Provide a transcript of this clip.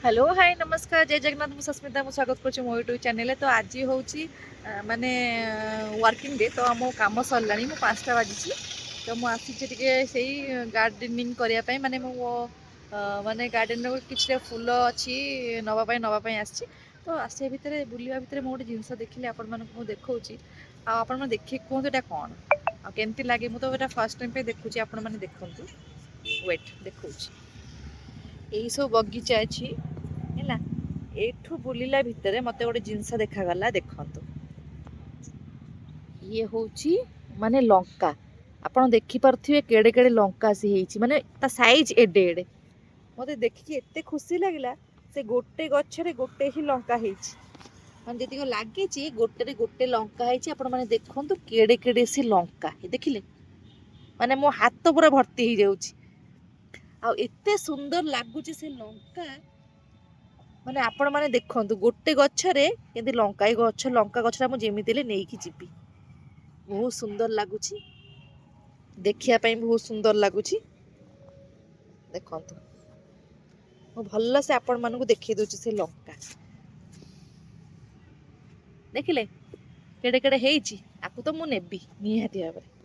Hello hi नमस्कार जय जगन्नाथ मु सस्मिता मु स्वागत कर यूट्यूब चैनल। तो आज हूँ माने वर्किंग डे तो मो कम सरला मु 5टा बाजी तो मुझे से गार्डनिंग करने माने मो माने गार्डन किसी फूल अच्छी नवापाई आसी तो आसिया भितर बुलवा भितर मुझे गोटे जिनस देखिले आपण देखा आपण देखिए कहतु यहाँ कौन आमती लगे मुझे फर्स्ट टाइम पे देखुची आपण मैंने देखु वेट देखा यही सब बगीचा अच्छी है एठू बुलिला भितर मत गोटे जिनस देखागला देखंतु ये हूँ माने लंका आपड़ देखिपे केड़े केड़े लंका सी माने ता साइज एडे एडे मत देखिए एते खुशी लगिला से गोटे गच्छरे गोटे ही लंका माने जी लगी गोटे गोटे लंका आपने देखु केड़े केड़े सी लंका देखिले माने मो हाथ पूरा भर्ती हो जाउची आ एते सुंदर लगुच से लंका माने आपण माने देखंतु गोटे गच्छरे केंति लंका ए गछ लंका गछरा मु जेमिति ले नेकी जिबी बहुत सुंदर लगुच देखिया पई बहुत सुंदर लगुच देखंतु मु भल्ल से आपण मानकु देखि दोची से लंका देखिले केड़े केड़े हेइची आकु तो मु नेबी निहाती भाबरे।